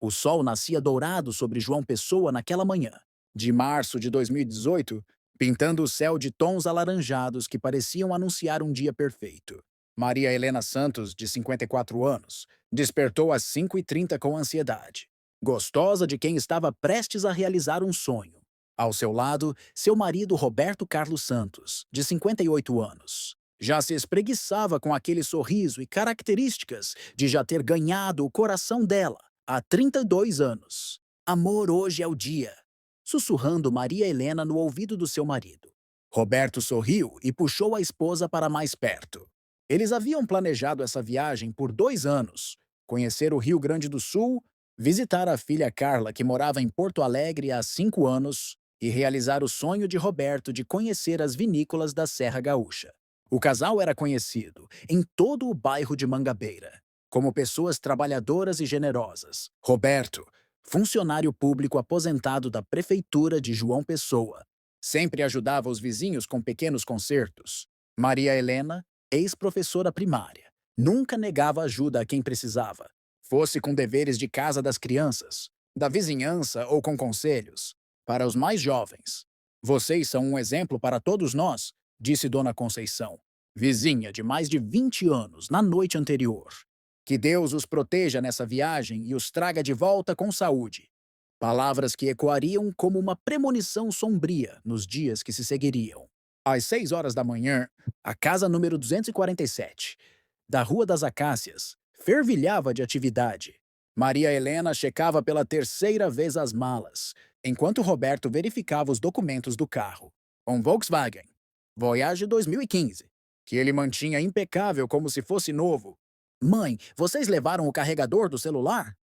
O sol nascia dourado sobre João Pessoa naquela manhã, de março de 2018, pintando o céu de tons alaranjados que pareciam anunciar um dia perfeito. Maria Helena Santos, de 54 anos, despertou às 5h30 com ansiedade, gostosa de quem estava prestes a realizar um sonho. Ao seu lado, seu marido Roberto Carlos Santos, de 58 anos. Já se espreguiçava com aquele sorriso e características de já ter ganhado o coração dela há 32 anos. Amor, hoje é o dia. Sussurrando Maria Helena no ouvido do seu marido. Roberto sorriu e puxou a esposa para mais perto. Eles haviam planejado essa viagem por 2 anos. Conhecer o Rio Grande do Sul, visitar a filha Carla, que morava em Porto Alegre há 5 anos, e realizar o sonho de Roberto de conhecer as vinícolas da Serra Gaúcha. O casal era conhecido, em todo o bairro de Mangabeira, como pessoas trabalhadoras e generosas. Roberto, funcionário público aposentado da Prefeitura de João Pessoa, sempre ajudava os vizinhos com pequenos consertos. Maria Helena, ex-professora primária, nunca negava ajuda a quem precisava, fosse com deveres de casa das crianças, da vizinhança ou com conselhos. Para os mais jovens, vocês são um exemplo para todos nós, disse Dona Conceição, vizinha de mais de 20 anos, na noite anterior. Que Deus os proteja nessa viagem e os traga de volta com saúde. Palavras que ecoariam como uma premonição sombria nos dias que se seguiriam. Às 6 horas da manhã, a casa número 247, da Rua das Acácias, fervilhava de atividade. Maria Helena checava pela terceira vez as malas, enquanto Roberto verificava os documentos do carro. Um Volkswagen Voyage 2015, que ele mantinha impecável como se fosse novo. Mãe, vocês levaram o carregador do celular?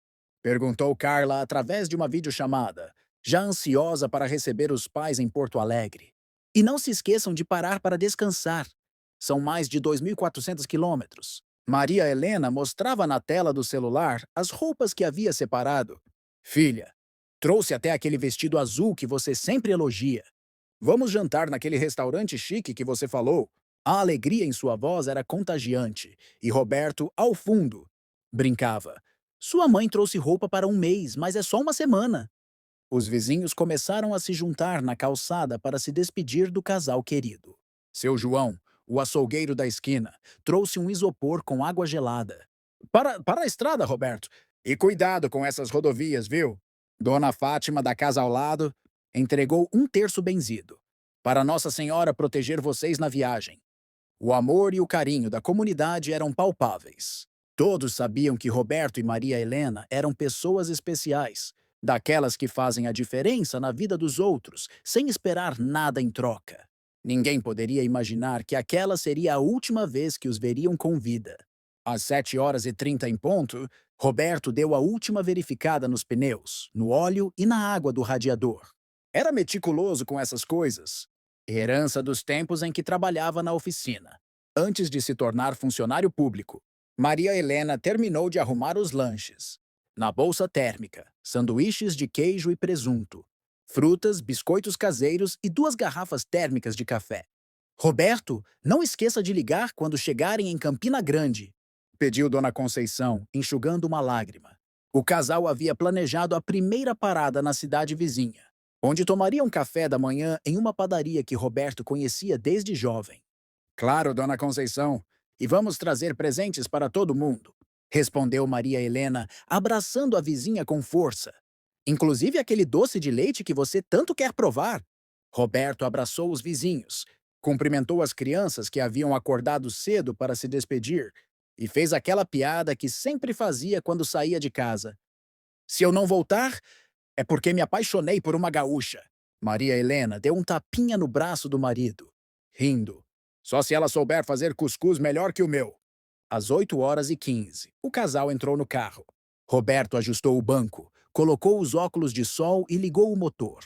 Perguntou Carla através de uma videochamada, já ansiosa para receber os pais em Porto Alegre. E não se esqueçam de parar para descansar. São mais de 2.400 quilômetros. Maria Helena mostrava na tela do celular as roupas que havia separado. Filha, trouxe até aquele vestido azul que você sempre elogia. Vamos jantar naquele restaurante chique que você falou. A alegria em sua voz era contagiante, e Roberto, ao fundo, brincava. Sua mãe trouxe roupa para um mês, mas é só uma semana. Os vizinhos começaram a se juntar na calçada para se despedir do casal querido. Seu João, o açougueiro da esquina, trouxe um isopor com água gelada. Para a estrada, Roberto. E cuidado com essas rodovias, viu? Dona Fátima, da casa ao lado, entregou um terço benzido. Para Nossa Senhora proteger vocês na viagem. O amor e o carinho da comunidade eram palpáveis. Todos sabiam que Roberto e Maria Helena eram pessoas especiais, daquelas que fazem a diferença na vida dos outros, sem esperar nada em troca. Ninguém poderia imaginar que aquela seria a última vez que os veriam com vida. Às 7h30 em ponto, Roberto deu a última verificada nos pneus, no óleo e na água do radiador. Era meticuloso com essas coisas. Herança dos tempos em que trabalhava na oficina. Antes de se tornar funcionário público, Maria Helena terminou de arrumar os lanches. Na bolsa térmica, sanduíches de queijo e presunto, frutas, biscoitos caseiros e 2 garrafas térmicas de café. Roberto, não esqueça de ligar quando chegarem em Campina Grande, pediu Dona Conceição, enxugando uma lágrima. O casal havia planejado a primeira parada na cidade vizinha, onde tomariam café da manhã em uma padaria que Roberto conhecia desde jovem. Claro, Dona Conceição, e vamos trazer presentes para todo mundo, respondeu Maria Helena, abraçando a vizinha com força. Inclusive aquele doce de leite que você tanto quer provar. Roberto abraçou os vizinhos, cumprimentou as crianças que haviam acordado cedo para se despedir e fez aquela piada que sempre fazia quando saía de casa. Se eu não voltar, é porque me apaixonei por uma gaúcha. Maria Helena deu um tapinha no braço do marido, rindo. Só se ela souber fazer cuscuz melhor que o meu. Às 8h15, o casal entrou no carro. Roberto ajustou o banco, colocou os óculos de sol e ligou o motor.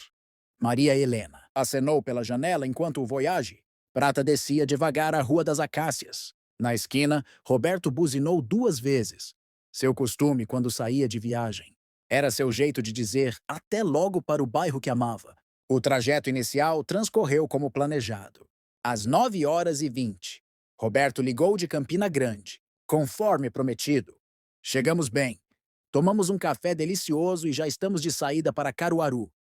Maria Helena acenou pela janela enquanto o Voyage Prata descia devagar a Rua das Acácias. Na esquina, Roberto buzinou 2 vezes. Seu costume quando saía de viagem. Era seu jeito de dizer até logo para o bairro que amava. O trajeto inicial transcorreu como planejado. Às 9h20, Roberto ligou de Campina Grande, conforme prometido. Chegamos bem. Tomamos um café delicioso e já estamos de saída para Caruaru,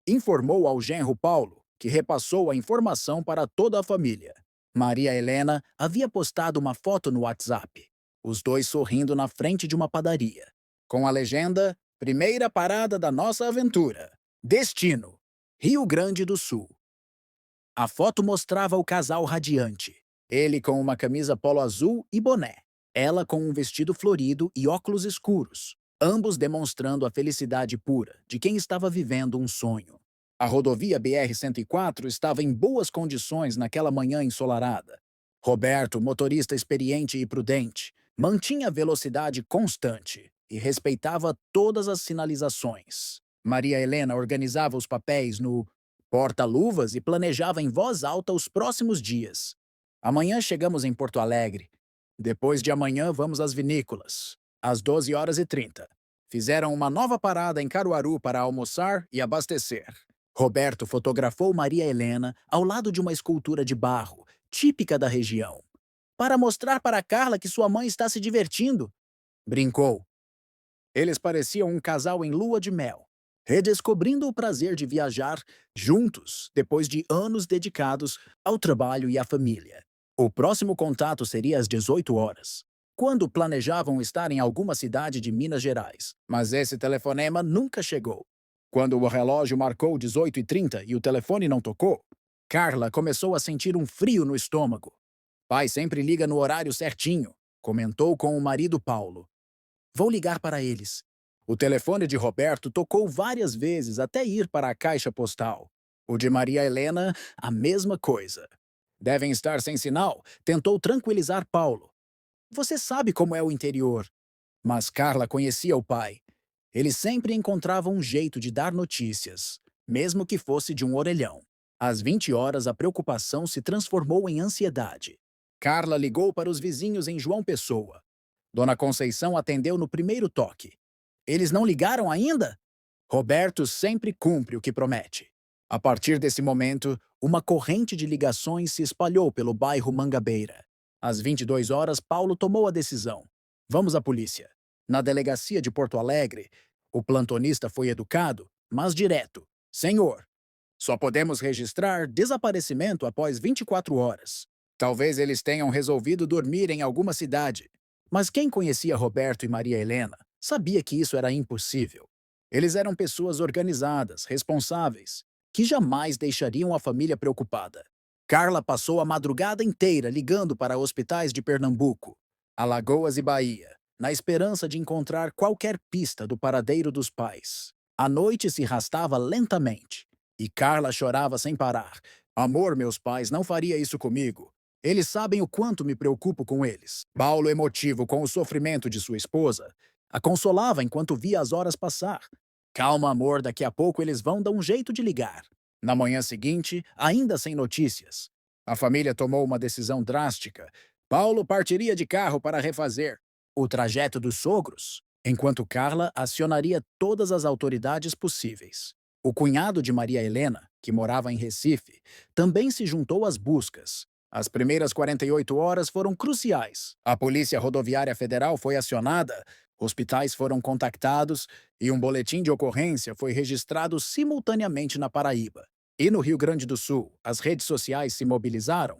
informou ao genro Paulo, que repassou a informação para toda a família. Maria Helena havia postado uma foto no WhatsApp, os dois sorrindo na frente de uma padaria, com a legenda: Primeira parada da nossa aventura. Destino: Rio Grande do Sul. A foto mostrava o casal radiante. Ele com uma camisa polo azul e boné. Ela com um vestido florido e óculos escuros. Ambos demonstrando a felicidade pura de quem estava vivendo um sonho. A rodovia BR-104 estava em boas condições naquela manhã ensolarada. Roberto, motorista experiente e prudente, mantinha a velocidade constante e respeitava todas as sinalizações. Maria Helena organizava os papéis no porta-luvas e planejava em voz alta os próximos dias. Amanhã chegamos em Porto Alegre. Depois de amanhã vamos às vinícolas, às 12h30. Fizeram uma nova parada em Caruaru para almoçar e abastecer. Roberto fotografou Maria Helena ao lado de uma escultura de barro, típica da região. Para mostrar para Carla que sua mãe está se divertindo, brincou. Eles pareciam um casal em lua de mel, redescobrindo o prazer de viajar juntos depois de anos dedicados ao trabalho e à família. O próximo contato seria às 18 horas, quando planejavam estar em alguma cidade de Minas Gerais, mas esse telefonema nunca chegou. Quando o relógio marcou 18h30 e o telefone não tocou, Carla começou a sentir um frio no estômago. Pai sempre liga no horário certinho, comentou com o marido Paulo. Vou ligar para eles. O telefone de Roberto tocou várias vezes até ir para a caixa postal. O de Maria Helena, a mesma coisa. Devem estar sem sinal, tentou tranquilizar Paulo. Você sabe como é o interior. Mas Carla conhecia o pai. Ele sempre encontrava um jeito de dar notícias, mesmo que fosse de um orelhão. Às 20 horas, a preocupação se transformou em ansiedade. Carla ligou para os vizinhos em João Pessoa. Dona Conceição atendeu no primeiro toque. Eles não ligaram ainda? Roberto sempre cumpre o que promete. A partir desse momento, uma corrente de ligações se espalhou pelo bairro Mangabeira. Às 22 horas, Paulo tomou a decisão. Vamos à polícia. Na delegacia de Porto Alegre, o plantonista foi educado, mas direto. Senhor, só podemos registrar desaparecimento após 24 horas. Talvez eles tenham resolvido dormir em alguma cidade. Mas quem conhecia Roberto e Maria Helena sabia que isso era impossível. Eles eram pessoas organizadas, responsáveis, que jamais deixariam a família preocupada. Carla passou a madrugada inteira ligando para hospitais de Pernambuco, Alagoas e Bahia, na esperança de encontrar qualquer pista do paradeiro dos pais. A noite se arrastava lentamente, e Carla chorava sem parar. Amor, meus pais não faria isso comigo. Eles sabem o quanto me preocupo com eles. Paulo, emotivo com o sofrimento de sua esposa, a consolava enquanto via as horas passar. Calma, amor, daqui a pouco eles vão dar um jeito de ligar. Na manhã seguinte, ainda sem notícias, a família tomou uma decisão drástica. Paulo partiria de carro para refazer o trajeto dos sogros, enquanto Carla acionaria todas as autoridades possíveis. O cunhado de Maria Helena, que morava em Recife, também se juntou às buscas. As primeiras 48 horas foram cruciais. A Polícia Rodoviária Federal foi acionada, hospitais foram contactados e um boletim de ocorrência foi registrado simultaneamente na Paraíba. E no Rio Grande do Sul, as redes sociais se mobilizaram.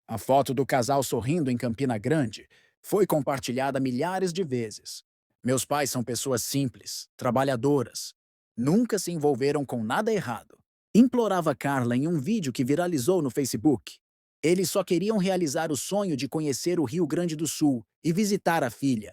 A foto do casal sorrindo em Campina Grande foi compartilhada milhares de vezes. Meus pais são pessoas simples, trabalhadoras. Nunca se envolveram com nada errado. Implorava Carla em um vídeo que viralizou no Facebook. Eles só queriam realizar o sonho de conhecer o Rio Grande do Sul e visitar a filha.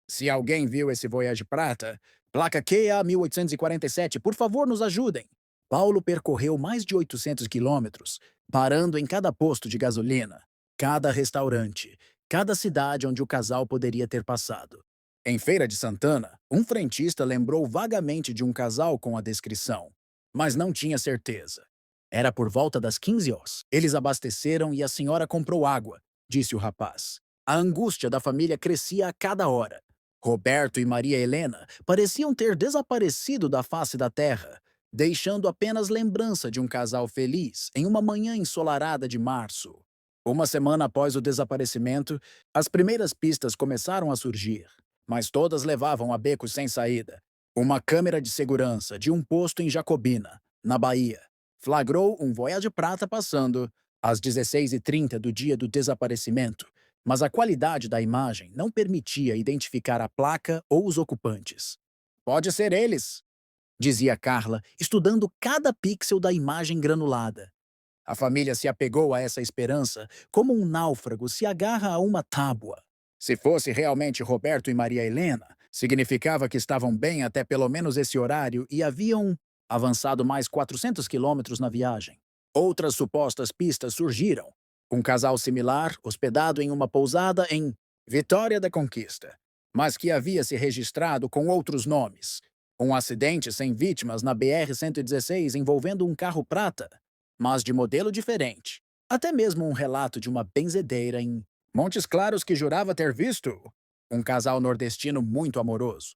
Se alguém viu esse Voyage Prata, placa QA 1847, por favor nos ajudem. Paulo percorreu mais de 800 quilômetros, parando em cada posto de gasolina, cada restaurante, cada cidade onde o casal poderia ter passado. Em Feira de Santana, um frentista lembrou vagamente de um casal com a descrição, mas não tinha certeza. Era por volta das 15 horas. Eles abasteceram e a senhora comprou água, disse o rapaz. A angústia da família crescia a cada hora. Roberto e Maria Helena pareciam ter desaparecido da face da terra, deixando apenas lembrança de um casal feliz em uma manhã ensolarada de março. Uma semana após o desaparecimento, as primeiras pistas começaram a surgir. mas todas levavam a becos sem saída. Uma câmera de segurança de um posto em Jacobina, na Bahia, flagrou um Voyage Prata passando às 16h30 do dia do desaparecimento, mas a qualidade da imagem não permitia identificar a placa ou os ocupantes. Pode ser eles, dizia Carla, estudando cada pixel da imagem granulada. A família se apegou a essa esperança como um náufrago se agarra a uma tábua. Se fosse realmente Roberto e Maria Helena, significava que estavam bem até pelo menos esse horário e haviam avançado mais 400 quilômetros na viagem. Outras supostas pistas surgiram. Um casal similar, hospedado em uma pousada em Vitória da Conquista, mas que havia se registrado com outros nomes. Um acidente sem vítimas na BR-116 envolvendo um carro prata, mas de modelo diferente. Até mesmo um relato de uma benzedeira em Montes Claros que jurava ter visto um casal nordestino muito amoroso,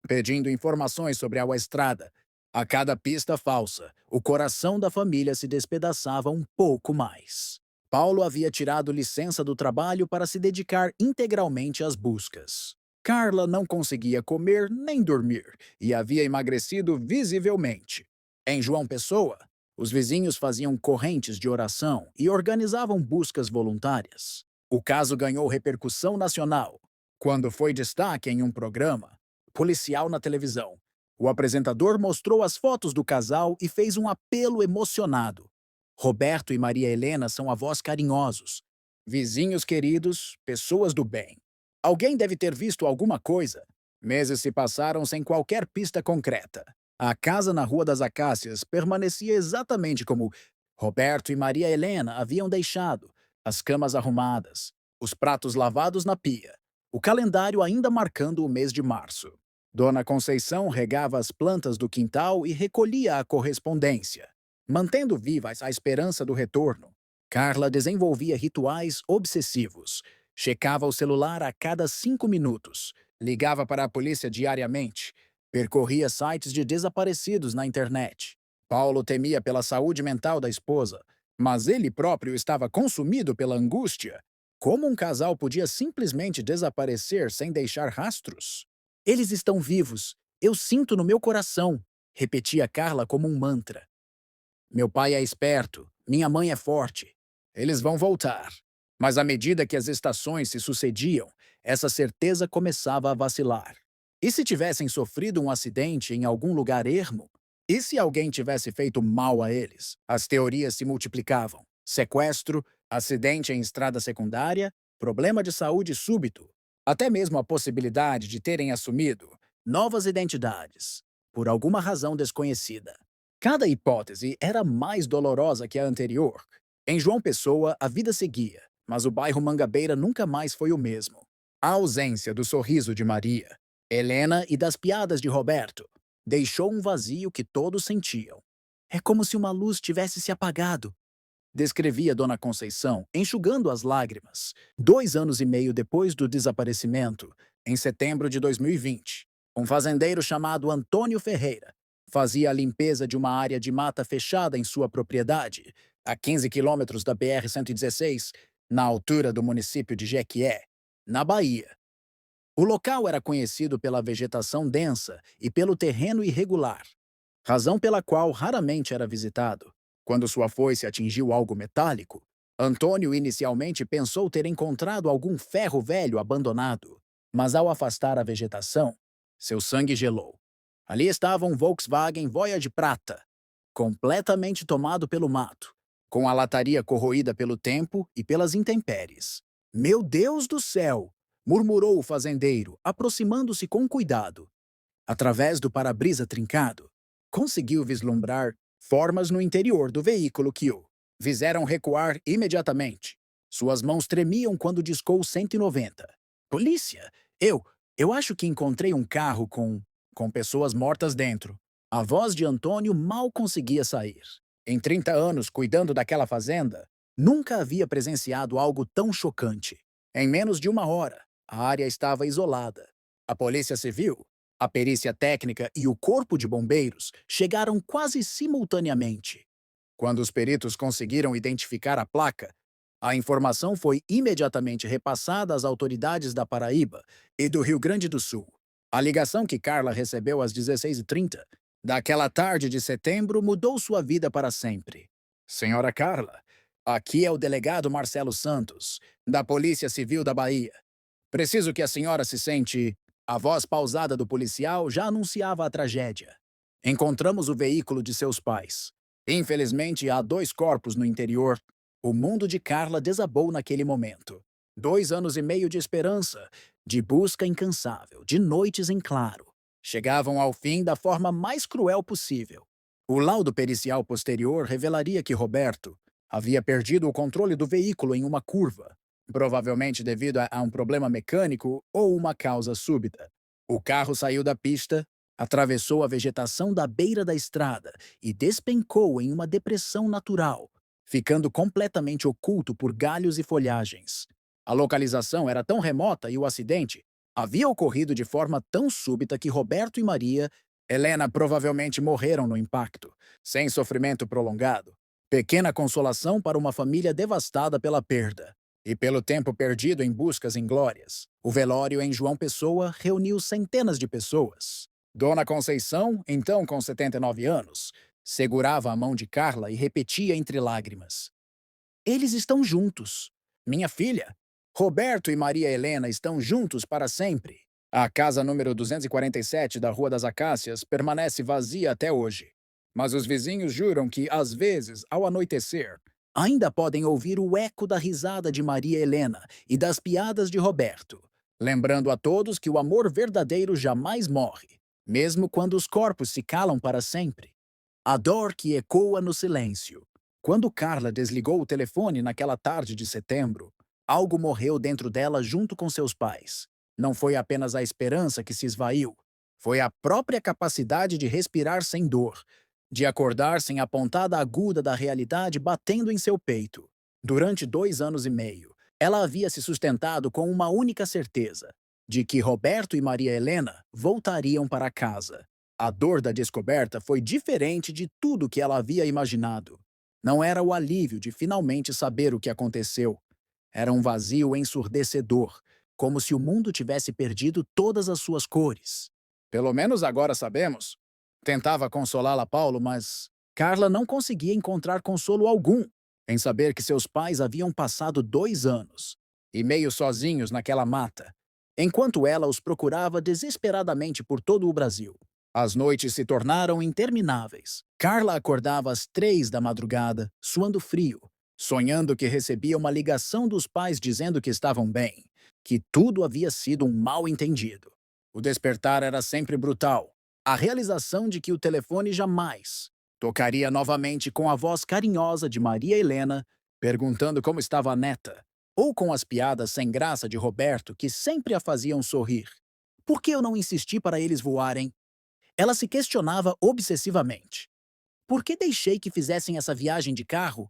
pedindo informações sobre a estrada. A cada pista falsa, o coração da família se despedaçava um pouco mais. Paulo havia tirado licença do trabalho para se dedicar integralmente às buscas. Carla não conseguia comer nem dormir e havia emagrecido visivelmente. Em João Pessoa, os vizinhos faziam correntes de oração e organizavam buscas voluntárias. O caso ganhou repercussão nacional quando foi destaque em um programa policial na televisão. O apresentador mostrou as fotos do casal e fez um apelo emocionado. Roberto e Maria Helena são avós carinhosos, vizinhos queridos, pessoas do bem. Alguém deve ter visto alguma coisa. Meses se passaram sem qualquer pista concreta. A casa na Rua das Acácias permanecia exatamente como Roberto e Maria Helena haviam deixado, as camas arrumadas, os pratos lavados na pia, o calendário ainda marcando o mês de março. Dona Conceição regava as plantas do quintal e recolhia a correspondência, mantendo viva a esperança do retorno. Carla desenvolvia rituais obsessivos. Checava o celular a cada 5 minutos, ligava para a polícia diariamente, percorria sites de desaparecidos na internet. Paulo temia pela saúde mental da esposa, mas ele próprio estava consumido pela angústia. Como um casal podia simplesmente desaparecer sem deixar rastros? Eles estão vivos. Eu sinto no meu coração, repetia Carla como um mantra. Meu pai é esperto, minha mãe é forte. Eles vão voltar. Mas à medida que as estações se sucediam, essa certeza começava a vacilar. E se tivessem sofrido um acidente em algum lugar ermo? E se alguém tivesse feito mal a eles? As teorias se multiplicavam. Sequestro, acidente em estrada secundária, problema de saúde súbito. Até mesmo a possibilidade de terem assumido novas identidades, por alguma razão desconhecida. Cada hipótese era mais dolorosa que a anterior. Em João Pessoa, a vida seguia, mas o bairro Mangabeira nunca mais foi o mesmo. A ausência do sorriso de Maria, Helena e das piadas de Roberto deixou um vazio que todos sentiam. É como se uma luz tivesse se apagado, descrevia Dona Conceição, enxugando as lágrimas, 2 anos e meio depois do desaparecimento, em setembro de 2020. Um fazendeiro chamado Antônio Ferreira fazia a limpeza de uma área de mata fechada em sua propriedade, a 15 quilômetros da BR-116, na altura do município de Jequié, na Bahia. O local era conhecido pela vegetação densa e pelo terreno irregular, razão pela qual raramente era visitado. Quando sua foice atingiu algo metálico, Antônio inicialmente pensou ter encontrado algum ferro velho abandonado, mas ao afastar a vegetação, seu sangue gelou. Ali estava um Volkswagen Voyage Prata, completamente tomado pelo mato, com a lataria corroída pelo tempo e pelas intempéries. Meu Deus do céu! Murmurou o fazendeiro, aproximando-se com cuidado. Através do para-brisa trincado, conseguiu vislumbrar formas no interior do veículo que o fizeram recuar imediatamente. Suas mãos tremiam quando discou 190. Polícia! Eu acho que encontrei um carro com pessoas mortas dentro. A voz de Antônio mal conseguia sair. Em 30 anos cuidando daquela fazenda, nunca havia presenciado algo tão chocante. Em menos de 1 hora, a área estava isolada. A Polícia Civil, a perícia técnica e o corpo de bombeiros chegaram quase simultaneamente. Quando os peritos conseguiram identificar a placa, A informação foi imediatamente repassada às autoridades da Paraíba e do Rio Grande do Sul. A ligação que Carla recebeu às 16h30 daquela tarde de setembro mudou sua vida para sempre. Senhora Carla, aqui é o delegado Marcelo Santos, da Polícia Civil da Bahia. Preciso que a senhora se sente. A voz pausada do policial já anunciava a tragédia. Encontramos o veículo de seus pais. Infelizmente, há dois corpos no interior. O mundo de Carla desabou naquele momento. 2 anos e meio de esperança, de busca incansável, de noites em claro, chegavam ao fim da forma mais cruel possível. O laudo pericial posterior revelaria que Roberto havia perdido o controle do veículo em uma curva, provavelmente devido a um problema mecânico ou uma causa súbita. O carro saiu da pista, atravessou a vegetação da beira da estrada e despencou em uma depressão natural, ficando completamente oculto por galhos e folhagens. A localização era tão remota e o acidente havia ocorrido de forma tão súbita que Roberto e Maria Helena provavelmente morreram no impacto, sem sofrimento prolongado. Pequena consolação para uma família devastada pela perda. E pelo tempo perdido em buscas inglórias, o velório em João Pessoa reuniu centenas de pessoas. Dona Conceição, então com 79 anos, segurava a mão de Carla e repetia entre lágrimas: Eles estão juntos. Minha filha, Roberto e Maria Helena estão juntos para sempre. A casa número 247 da Rua das Acácias permanece vazia até hoje. Mas os vizinhos juram que, às vezes, ao anoitecer, ainda podem ouvir o eco da risada de Maria Helena e das piadas de Roberto, lembrando a todos que o amor verdadeiro jamais morre, mesmo quando os corpos se calam para sempre. A dor que ecoa no silêncio. Quando Carla desligou o telefone naquela tarde de setembro, algo morreu dentro dela junto com seus pais. Não foi apenas a esperança que se esvaiu, foi a própria capacidade de respirar sem dor, de acordar sem a pontada aguda da realidade batendo em seu peito. Durante 2 anos e meio, ela havia se sustentado com uma única certeza, de que Roberto e Maria Helena voltariam para casa. A dor da descoberta foi diferente de tudo que ela havia imaginado. Não era o alívio de finalmente saber o que aconteceu. Era um vazio ensurdecedor, como se o mundo tivesse perdido todas as suas cores. Pelo menos agora sabemos. Tentava consolá-la Paulo, mas Carla não conseguia encontrar consolo algum em saber que seus pais haviam passado 2 anos, e meio sozinhos naquela mata, enquanto ela os procurava desesperadamente por todo o Brasil. As noites se tornaram intermináveis. Carla acordava às 3 da madrugada, suando frio, sonhando que recebia uma ligação dos pais dizendo que estavam bem, que tudo havia sido um mal-entendido. O despertar era sempre brutal. A realização de que o telefone jamais tocaria novamente com a voz carinhosa de Maria Helena, perguntando como estava a neta, ou com as piadas sem graça de Roberto que sempre a faziam sorrir. Por que eu não insisti para eles voarem? Ela se questionava obsessivamente. Por que deixei que fizessem essa viagem de carro?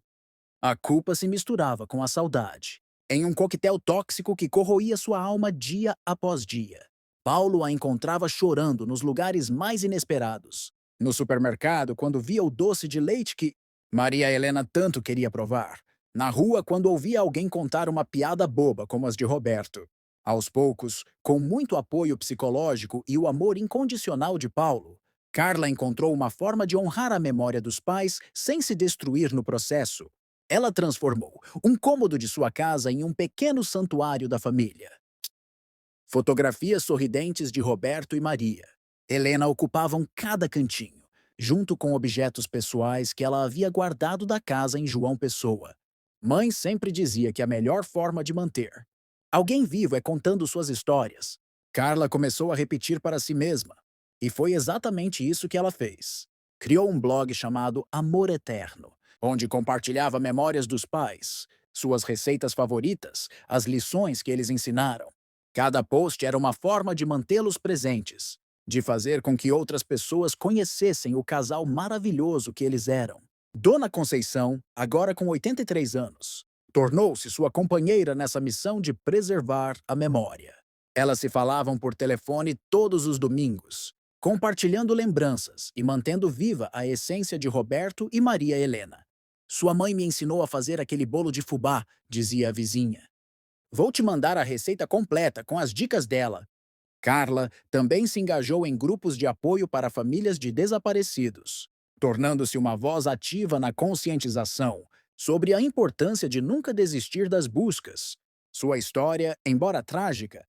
A culpa se misturava com a saudade, em um coquetel tóxico que corroía sua alma dia após dia. Paulo a encontrava chorando nos lugares mais inesperados. No supermercado, quando via o doce de leite que Maria Helena tanto queria provar. Na rua, quando ouvia alguém contar uma piada boba como as de Roberto. Aos poucos, com muito apoio psicológico e o amor incondicional de Paulo, Carla encontrou uma forma de honrar a memória dos pais sem se destruir no processo. Ela transformou um cômodo de sua casa em um pequeno santuário da família. Fotografias sorridentes de Roberto e Maria. Helena ocupavam cada cantinho, junto com objetos pessoais que ela havia guardado da casa em João Pessoa. Mãe sempre dizia que a melhor forma de manter alguém vivo é contando suas histórias. Carla começou a repetir para si mesma, e foi exatamente isso que ela fez. Criou um blog chamado Amor Eterno, onde compartilhava memórias dos pais, suas receitas favoritas, as lições que eles ensinaram. Cada post era uma forma de mantê-los presentes, de fazer com que outras pessoas conhecessem o casal maravilhoso que eles eram. Dona Conceição, agora com 83 anos, tornou-se sua companheira nessa missão de preservar a memória. Elas se falavam por telefone todos os domingos, compartilhando lembranças e mantendo viva a essência de Roberto e Maria Helena. Sua mãe me ensinou a fazer aquele bolo de fubá, dizia a vizinha. Vou te mandar a receita completa com as dicas dela. Carla também se engajou em grupos de apoio para famílias de desaparecidos, tornando-se uma voz ativa na conscientização sobre a importância de nunca desistir das buscas. Sua história, embora trágica,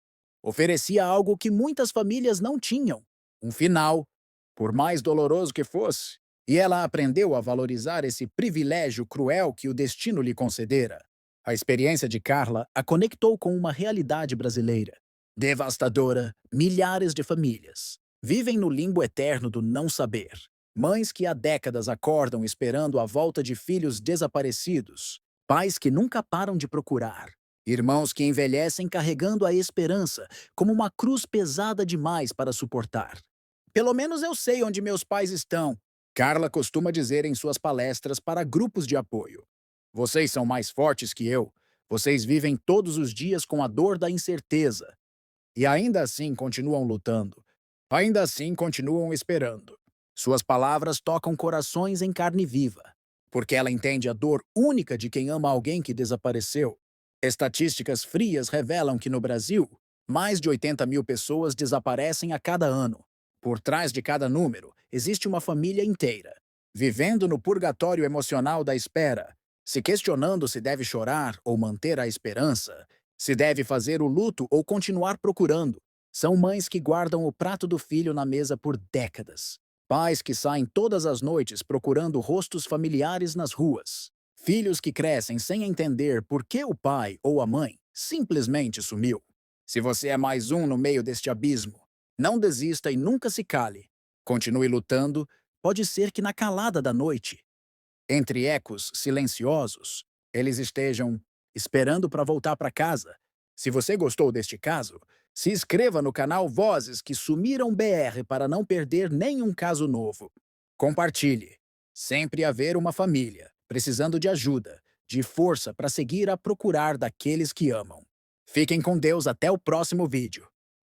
oferecia algo que muitas famílias não tinham: um final, por mais doloroso que fosse. E ela aprendeu a valorizar esse privilégio cruel que o destino lhe concedera. A experiência de Carla a conectou com uma realidade brasileira devastadora. Milhares de famílias vivem no limbo eterno do não saber. Mães que há décadas acordam esperando a volta de filhos desaparecidos. Pais que nunca param de procurar. Irmãos que envelhecem carregando a esperança como uma cruz pesada demais para suportar. Pelo menos eu sei onde meus pais estão, Carla costuma dizer em suas palestras para grupos de apoio. Vocês são mais fortes que eu. Vocês vivem todos os dias com a dor da incerteza. E ainda assim continuam lutando. Ainda assim continuam esperando. Suas palavras tocam corações em carne viva, porque ela entende a dor única de quem ama alguém que desapareceu. Estatísticas frias revelam que no Brasil, mais de 80 mil pessoas desaparecem a cada ano. Por trás de cada número, existe uma família inteira, vivendo no purgatório emocional da espera, se questionando se deve chorar ou manter a esperança, se deve fazer o luto ou continuar procurando. São mães que guardam o prato do filho na mesa por décadas. Pais que saem todas as noites procurando rostos familiares nas ruas. Filhos que crescem sem entender por que o pai ou a mãe simplesmente sumiu. Se você é mais um no meio deste abismo, não desista e nunca se cale. Continue lutando, pode ser que na calada da noite, entre ecos silenciosos, eles estejam esperando para voltar para casa. Se você gostou deste caso, se inscreva no canal Vozes que Sumiram BR para não perder nenhum caso novo. Compartilhe. Sempre haver uma família precisando de ajuda, de força para seguir a procurar daqueles que amam. Fiquem com Deus até o próximo vídeo.